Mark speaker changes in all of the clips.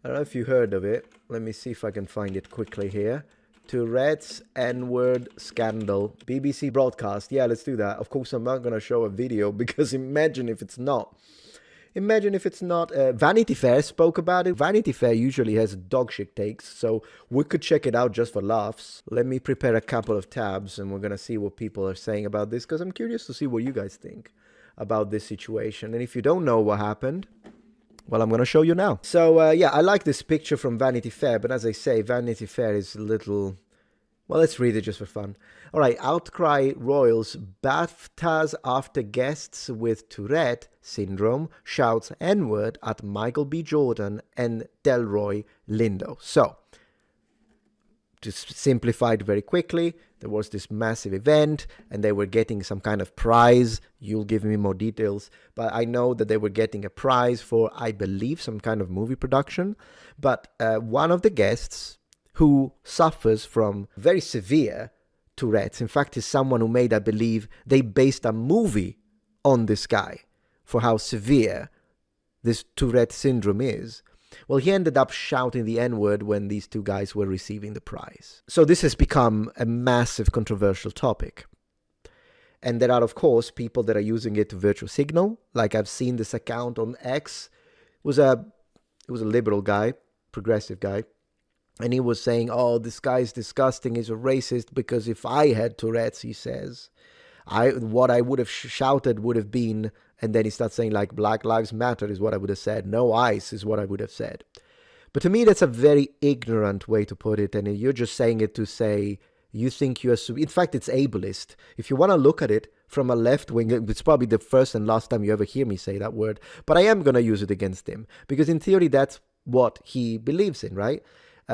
Speaker 1: I don't know if you heard of it. Let me see if I can find it quickly here. Tourette's N-word scandal. BBC broadcast. Yeah, let's do that. Of course, I'm not going to show a video because imagine if it's not. Imagine if it's not. Vanity Fair spoke about it. Vanity Fair usually has dog shit takes, so we could check it out just for laughs. Let me prepare a couple of tabs and we're going to see what people are saying about this because I'm curious to see what you guys think about this situation. And if you don't know what happened, well, I'm going to show you now. So, yeah, I like this picture from Vanity Fair, but as I say, Vanity Fair is a little... Well, let's read it just for fun. All right, outcry royals, BAFTAs after guests with Tourette syndrome shouts N-word at Michael B. Jordan and Delroy Lindo. So, to simplify it very quickly, there was this massive event and they were getting some kind of prize. You'll give me more details, but I know that they were getting a prize for, I believe, some kind of movie production. But one of the guests who suffers from very severe Tourette's, in fact, is someone who made, I believe, they based a movie on this guy for how severe this Tourette syndrome is. Well, he ended up shouting the N-word when these two guys were receiving the prize. So this has become a massive controversial topic. And there are, of course, people that are using it to virtue signal. Like I've seen this account on X. It was a liberal guy, progressive guy. And he was saying, oh, this guy is disgusting, he's a racist, because if I had Tourette's, he says, what I would have shouted would have been, and then he starts saying, like, Black Lives Matter is what I would have said. No ICE is what I would have said. But to me, that's a very ignorant way to put it, and you're just saying it to say, you think you're... In fact, it's ableist. If you want to look at it from a left wing, it's probably the first and last time you ever hear me say that word, but I am going to use it against him, because in theory, that's what he believes in, right?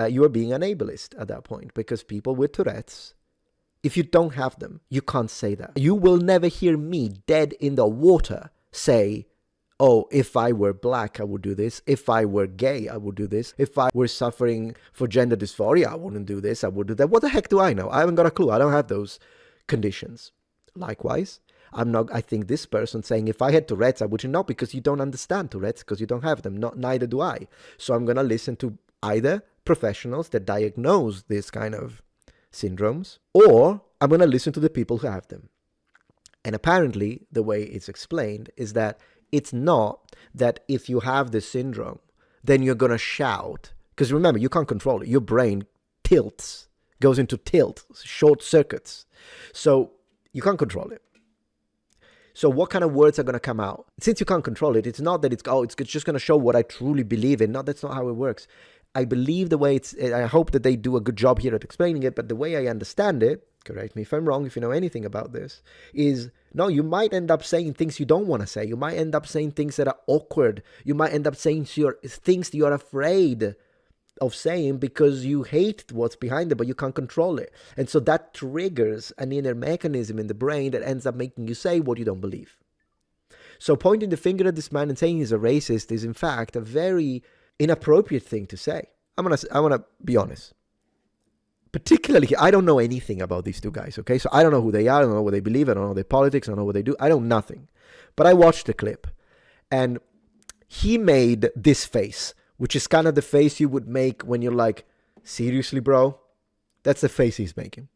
Speaker 1: You are being an ableist at that point, because people with Tourette's, if you don't have them, you can't say that. You will never hear me dead in the water say, oh, if I were black, I would do this. If I were gay, I would do this. If I were suffering for gender dysphoria, I wouldn't do this. I would do that. What the heck do I know? I haven't got a clue. I don't have those conditions. Likewise, I think this person saying, if I had Tourette's, I wouldn't know, because you don't understand Tourette's, because you don't have them. Neither do I. So I'm going to listen to either professionals that diagnose this kind of syndromes, or I'm going to listen to the people who have them. And apparently, the way it's explained is that it's not that if you have this syndrome, then you're going to shout. Because remember, you can't control it. Your brain tilts, goes into tilt, short circuits. So you can't control it. So what kind of words are going to come out? Since you can't control it, it's not that it's just going to show what I truly believe in. No, that's not how it works. I believe the way I hope that they do a good job here at explaining it, but the way I understand it, correct me if I'm wrong, if you know anything about this, is, no, you might end up saying things you don't want to say. You might end up saying things that are awkward. You might end up saying things that you're afraid of saying because you hate what's behind it, but you can't control it. And so that triggers an inner mechanism in the brain that ends up making you say what you don't believe. So pointing the finger at this man and saying he's a racist is, in fact, a very inappropriate thing to say. I want to be honest. Particularly, I don't know anything about these two guys, okay? So I don't know who they are, I don't know what they believe, I don't know their politics, I don't know what they do, I know nothing. But I watched the clip, and he made this face, which is kind of the face you would make when you're like, seriously, bro? That's the face he's making.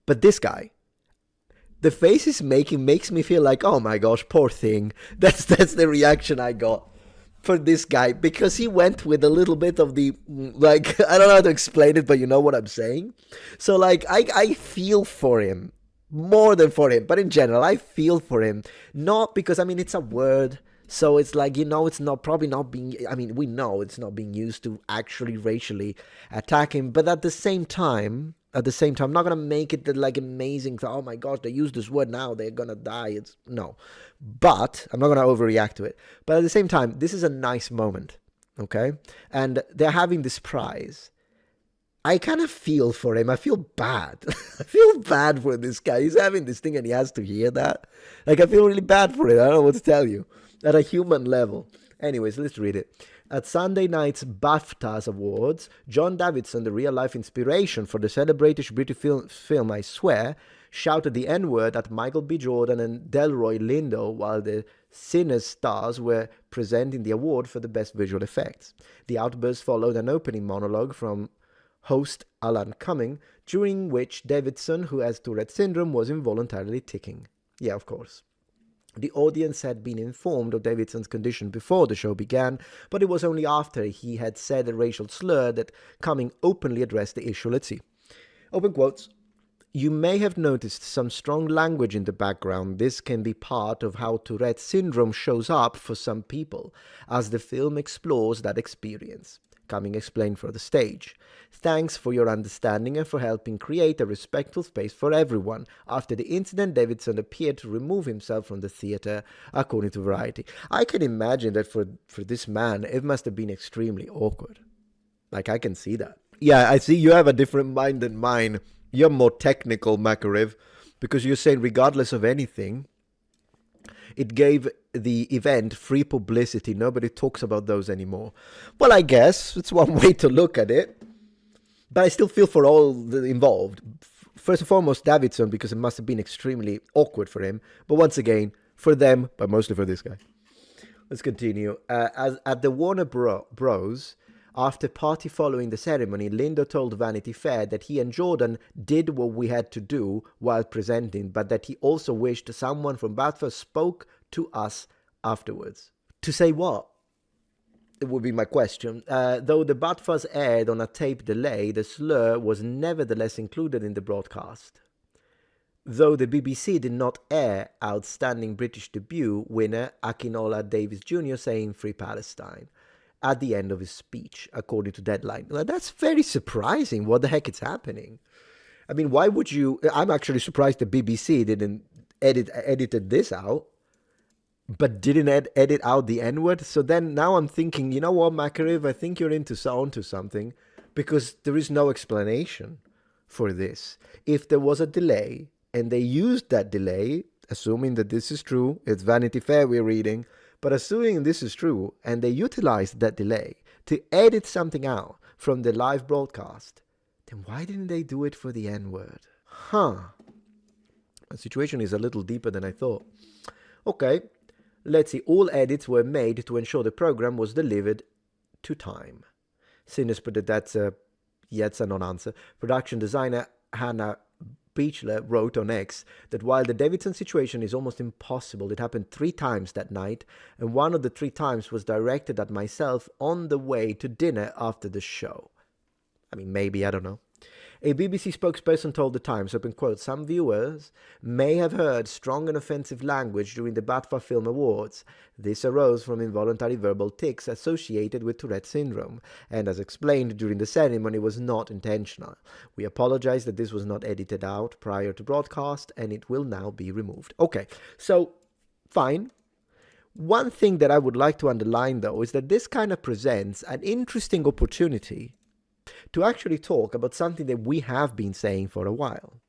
Speaker 1: But this guy, the face he's making makes me feel like, oh my gosh, poor thing. That's the reaction I got for this guy, because he went with a little bit of the, like, I don't know how to explain it, but you know what I'm saying? So, like, I feel for him, more than for him, but in general, I feel for him. Not because, I mean, it's a word, so it's like, you know, it's not probably not being, I mean, we know it's not being used to actually racially attack him, but at the same time, I'm not going to make it like amazing, oh my gosh, they use this word now, they're going to die. No. But I'm not going to overreact to it. But at the same time, this is a nice moment, okay? And they're having this prize. I kind of feel for him. I feel bad. I feel bad for this guy. He's having this thing and he has to hear that. Like, I feel really bad for it. I don't know what to tell you. At a human level. Anyways, let's read it. At Sunday night's BAFTAs Awards, John Davidson, the real-life inspiration for the celebrated British film I Swear, shouted the N-word at Michael B. Jordan and Delroy Lindo while the Sinner's stars were presenting the award for the best visual effects. The outburst followed an opening monologue from host Alan Cumming, during which Davidson, who has Tourette syndrome, was involuntarily ticking. Yeah, of course. The audience had been informed of Davidson's condition before the show began, but it was only after he had said a racial slur that Cumming openly addressed the issue. Let's see. Open quotes. You may have noticed some strong language in the background. This can be part of how Tourette syndrome shows up for some people, as the film explores that experience. Cumming explained for the stage. Thanks for your understanding and for helping create a respectful space for everyone. After the incident, Davidson appeared to remove himself from the theater, according to Variety. I can imagine that for this man, it must have been extremely awkward. Like, I can see that. Yeah, I see you have a different mind than mine. You're more technical, Makarev, because you're saying regardless of anything, it gave the event free publicity. Nobody talks about those anymore. Well, I guess it's one way to look at it. But I still feel for all the involved. First and foremost, Davidson, because it must have been extremely awkward for him. But once again, for them, but mostly for this guy. Let's continue. As at the Warner Bros., after party following the ceremony, Lindo told Vanity Fair that he and Jordan did what we had to do while presenting, but that he also wished someone from BAFTA spoke to us afterwards. To say what? It would be my question. Though the BAFTAs aired on a tape delay, the slur was nevertheless included in the broadcast. Though the BBC did not air Outstanding British Debut winner Akinola Davis Jr. saying Free Palestine at the end of his speech, according to Deadline. Well, that's very surprising. What the heck is happening? I mean, why would you... I'm actually surprised the BBC didn't edited this out, but didn't edit out the N-word. So then now I'm thinking, you know what, Makarev, I think you're onto something, because there is no explanation for this. If there was a delay, and they used that delay, assuming that this is true, it's Vanity Fair we're reading, but assuming this is true, and they utilized that delay to edit something out from the live broadcast, then why didn't they do it for the N-word? The situation is a little deeper than I thought. Okay, let's see. All edits were made to ensure the program was delivered to time. Sinners put that that's a non-answer. Production designer Hannah Beechler wrote on X that while the Davidson situation is almost impossible, it happened 3 times that night, and one of the 3 times was directed at myself on the way to dinner after the show. I mean, maybe, I don't know. A BBC spokesperson told The Times, open quote, some viewers may have heard strong and offensive language during the BAFTA Film Awards. This arose from involuntary verbal tics associated with Tourette syndrome, and as explained during the ceremony, was not intentional. We apologize that this was not edited out prior to broadcast, and it will now be removed. Okay, so, fine. One thing that I would like to underline, though, is that this kind of presents an interesting opportunity to actually talk about something that we have been saying for a while.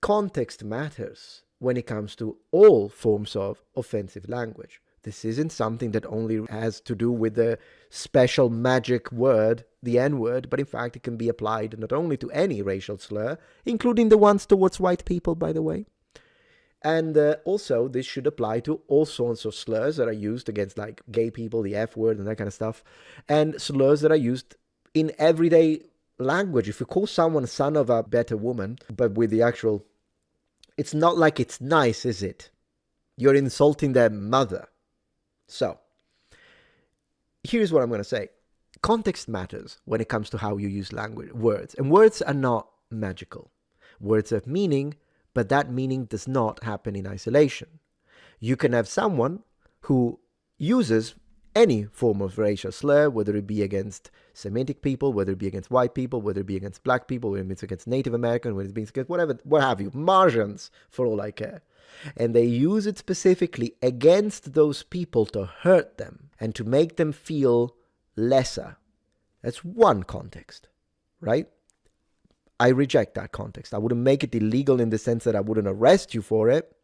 Speaker 1: Context matters when it comes to all forms of offensive language. This isn't something that only has to do with the special magic word, the N-word, but in fact it can be applied not only to any racial slur, including the ones towards white people, by the way. And also, this should apply to all sorts of slurs that are used against, like, gay people, the F-word, and that kind of stuff, and slurs that are used in everyday language. If you call someone son of a better woman, but with the actual... It's not like it's nice, is it? You're insulting their mother. So, here's what I'm going to say. Context matters when it comes to how you use language, words. And words are not magical. Words have meaning, but that meaning does not happen in isolation. You can have someone who uses any form of racial slur, whether it be against Semitic people, whether it be against white people, whether it be against black people, whether it's against Native American, whether it's against whatever, what have you, Martians, for all I care. And they use it specifically against those people to hurt them and to make them feel lesser. That's one context, right? I reject that context. I wouldn't make it illegal in the sense that I wouldn't arrest you for it,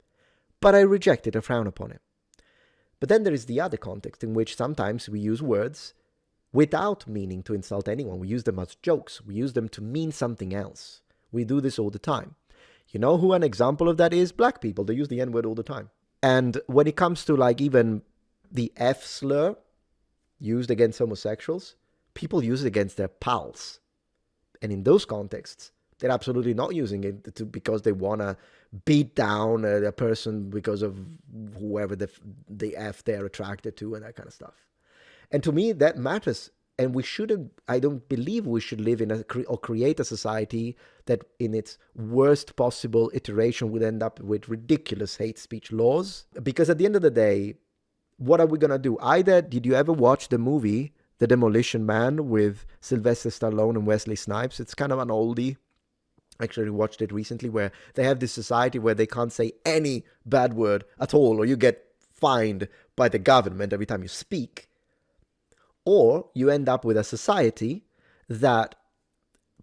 Speaker 1: but I reject it, I frown upon it. But then there is the other context in which sometimes we use words without meaning to insult anyone. We use them as jokes. We use them to mean something else. We do this all the time. You know who an example of that is? Black people. They use the N-word all the time. And when it comes to like even the F slur used against homosexuals, people use it against their pals. And in those contexts, they're absolutely not using it because they want to beat down a person because of whoever the F they're attracted to and that kind of stuff. And to me, that matters. And we shouldn't, I don't believe we should live in or create a society that in its worst possible iteration would end up with ridiculous hate speech laws. Because at the end of the day, what are we going to do? Either, did you ever watch the movie The Demolition Man with Sylvester Stallone and Wesley Snipes? It's kind of an oldie. Actually watched it recently, where they have this society where they can't say any bad word at all, or you get fined by the government every time you speak. Or you end up with a society that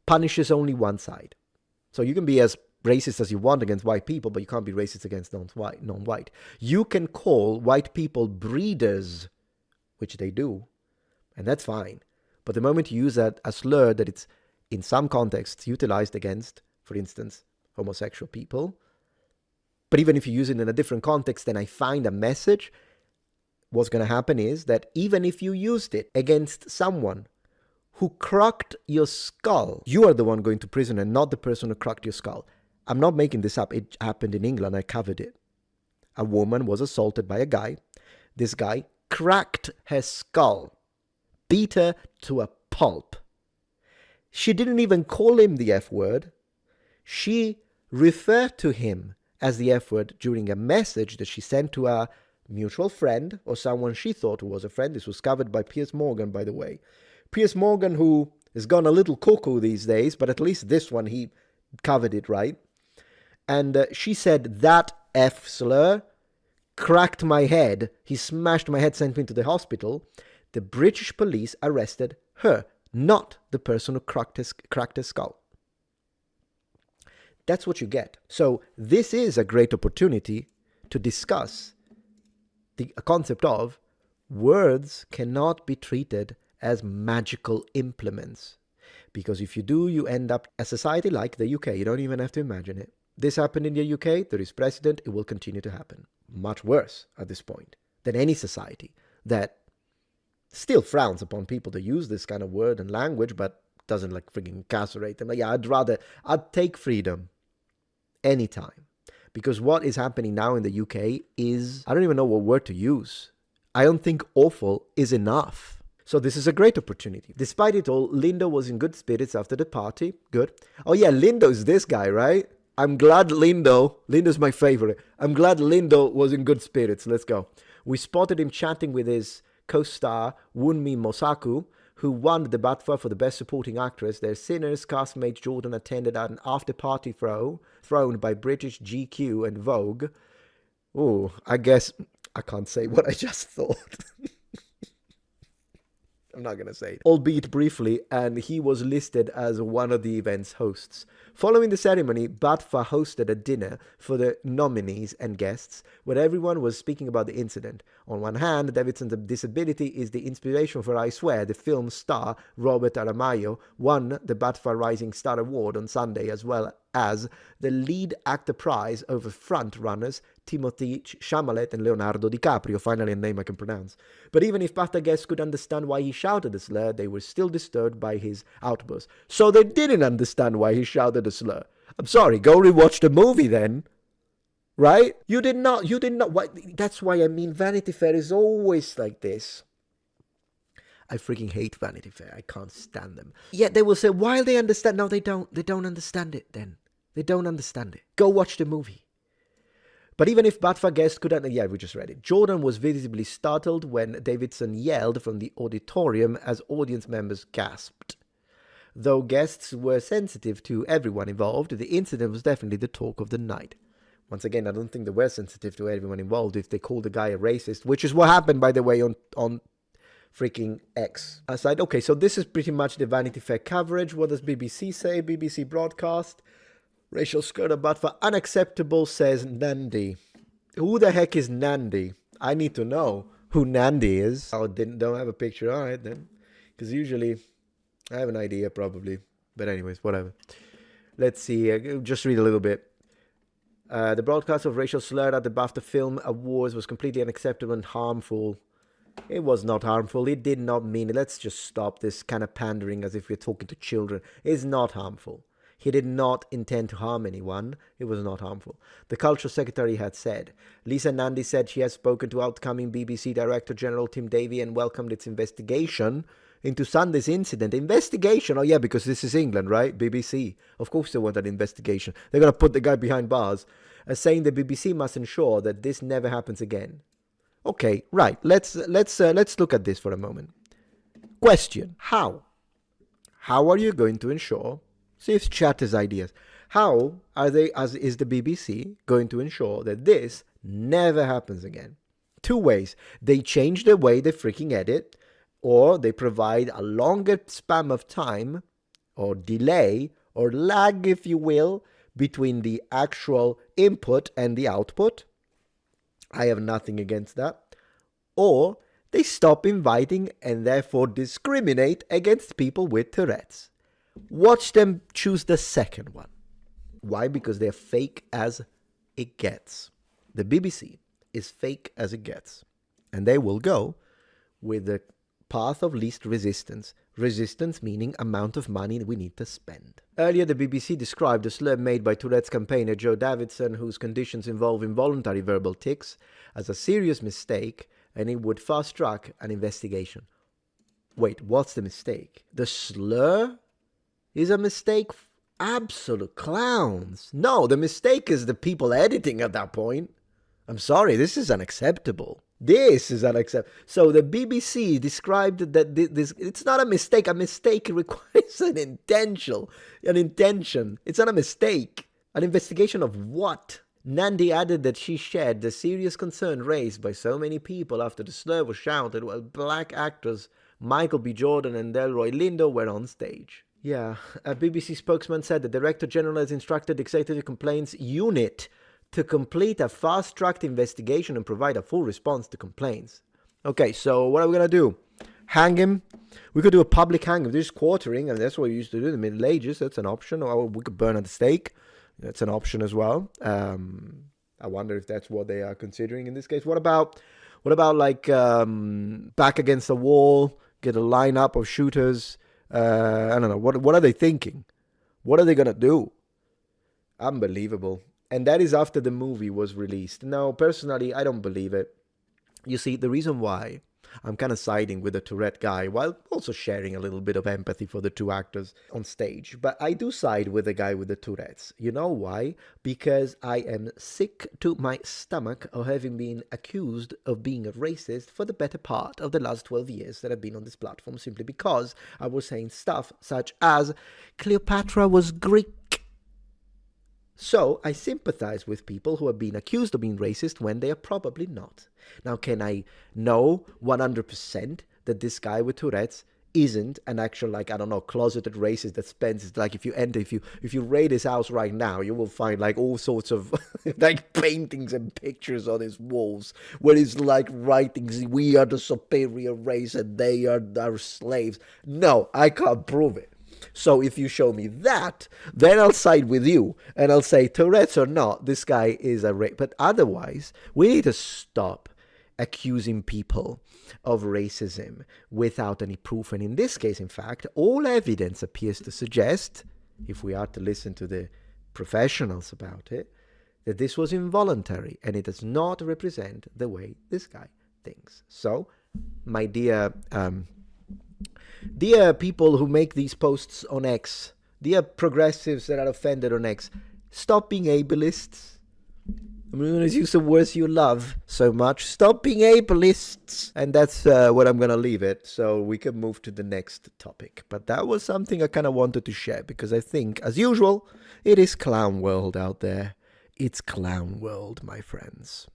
Speaker 1: punishes only one side. So you can be as racist as you want against white people, but you can't be racist against non-white. You can call white people breeders, which they do, and that's fine. But the moment you use that a slur that it's in some contexts utilized against, for instance, homosexual people, but even if you use it in a different context and I find a message, what's going to happen is that even if you used it against someone who cracked your skull, you are the one going to prison and not the person who cracked your skull. I'm not making this up. It happened in England. I covered it. A woman was assaulted by a guy. This guy cracked her skull, beat her to a pulp. She didn't even call him the F word. She referred to him as the F word during a message that she sent to a mutual friend or someone she thought was a friend. This was covered by Piers Morgan, by the way. Piers Morgan, who has gone a little cuckoo these days, but at least this one, he covered it right. And she said, that F slur cracked my head. He smashed my head, sent me to the hospital. The British police arrested her, not the person who cracked his skull. That's what you get. So this is a great opportunity to discuss the concept of words cannot be treated as magical implements. Because if you do, you end up a society like the UK. You don't even have to imagine it. This happened in the UK. There is precedent. It will continue to happen. Much worse at this point than any society that still frowns upon people to use this kind of word and language, but doesn't like freaking incarcerate them. Like, yeah, I'd take freedom anytime. Because what is happening now in the UK is, I don't even know what word to use. I don't think awful is enough. So this is a great opportunity. Despite it all, Lindo was in good spirits after the party. Good. Oh yeah, Lindo's this guy, right? I'm glad Lindo's my favorite. I'm glad Lindo was in good spirits. Let's go. We spotted him chatting with his co-star Wunmi Mosaku, who won the BAFTA for the Best Supporting Actress. Their Sinners castmate Jordan attended at an after-party thrown by British GQ and Vogue. Oh, I guess I can't say what I just thought. I'm not going to say it. Albeit briefly, and he was listed as one of the event's hosts. Following the ceremony, BAFTA hosted a dinner for the nominees and guests, where everyone was speaking about the incident. On one hand, Davidson's disability is the inspiration for I Swear. The film's star, Robert Aramayo, won the BAFTA Rising Star Award on Sunday, as well as the lead actor prize over front-runners Timothée Chalamet and Leonardo DiCaprio, finally a name I can pronounce. But even if BAFTA guests could understand why he shouted the slur, they were still disturbed by his outburst. So they didn't understand why he shouted the slur. I'm sorry, go rewatch the movie then. Right? You did not. That's why I mean Vanity Fair is always like this. I freaking hate Vanity Fair. I can't stand them. Yet they will say, while they understand. No, they don't. They don't understand it then. They don't understand it. Go watch the movie. But even if BAFTA guests could... Yeah, we just read it. Jordan was visibly startled when Davidson yelled from the auditorium as audience members gasped. Though guests were sensitive to everyone involved, the incident was definitely the talk of the night. Once again, I don't think they were sensitive to everyone involved if they called the guy a racist, which is what happened, by the way, on freaking X. Aside, okay, so this is pretty much the Vanity Fair coverage. What does BBC say? BBC broadcast. Racial skirt about for unacceptable, says Nandi. Who the heck is Nandi? I need to know who Nandi is. Oh, don't have a picture. All right, then. Because usually I have an idea, probably. But anyways, whatever. Let's see. Just read a little bit. The broadcast of racial slur at the BAFTA Film Awards was completely unacceptable and harmful. It was not harmful. It did not mean it. Let's just stop this kind of pandering as if we're talking to children. It's not harmful. He did not intend to harm anyone. It was not harmful. The Cultural Secretary had said. Lisa Nandy said she has spoken to outgoing BBC Director General Tim Davie and welcomed its investigation into Sunday's incident. Investigation? Oh yeah, because this is England, right? BBC. Of course they want an investigation. They're going to put the guy behind bars. Saying the BBC must ensure that this never happens again. Okay, right. Let's look at this for a moment. Question: How? How are you going to ensure? See if chat has ideas. How is the BBC going to ensure that this never happens again? Two ways. They change the way they freaking edit, or they provide a longer span of time, or delay, or lag, if you will, between the actual input and the output. I have nothing against that. Or they stop inviting and therefore discriminate against people with Tourette's. Watch them choose the second one. Why? Because they're fake as it gets. The BBC is fake as it gets. And they will go with the path of least resistance. Resistance meaning amount of money we need to spend. Earlier, the BBC described a slur made by Tourette's campaigner Joe Davidson, whose conditions involve involuntary verbal tics, as a serious mistake, and it would fast-track an investigation. Wait, what's the mistake? The slur is a mistake? Absolute clowns. No, the mistake is the people editing at that point. I'm sorry, this is unacceptable. This is unacceptable. So the BBC described that this, it's not a mistake. A mistake requires an intention. It's not a mistake. An investigation of what? Nandy added that she shared the serious concern raised by so many people after the slur was shouted while black actors Michael B. Jordan and Delroy Lindo were on stage. Yeah, a BBC spokesman said the Director General has instructed the Executive Complaints Unit to complete a fast-tracked investigation and provide a full response to complaints. Okay, so what are we going to do? Hang him? We could do a public hanging. There's quartering, and that's what we used to do in the Middle Ages. That's an option. Or we could burn at the stake. That's an option as well. I wonder if that's what they are considering in this case. What about like back against the wall, get a lineup of shooters? I don't know. What are they thinking? What are they going to do? Unbelievable. And that is after the movie was released. Now, personally, I don't believe it. You see, the reason why I'm kind of siding with the Tourette guy, while also sharing a little bit of empathy for the two actors on stage. But I do side with the guy with the Tourette's. You know why? Because I am sick to my stomach of having been accused of being a racist for the better part of the last 12 years that I've been on this platform, simply because I was saying stuff such as Cleopatra was Greek. So I sympathize with people who have been accused of being racist when they are probably not. Now, can I know 100% that this guy with Tourette's isn't an actual, like, I don't know, closeted racist that spends, like, if you raid his house right now, you will find, like, all sorts of, like, paintings and pictures on his walls where he's, like, writing, we are the superior race and they are our slaves. No, I can't prove it. So if you show me that, then I'll side with you and I'll say, Tourette's or not, this guy is a racist. But otherwise, we need to stop accusing people of racism without any proof. And in this case, in fact, all evidence appears to suggest, if we are to listen to the professionals about it, that this was involuntary and it does not represent the way this guy thinks. So, my dear people who make these posts on X, dear progressives that are offended on X, stop being ableists. I'm going to use the words you love so much. Stop being ableists. And that's what I'm going to leave it, so we can move to the next topic. But that was something I kind of wanted to share, because I think, as usual, it is clown world out there. It's clown world, my friends.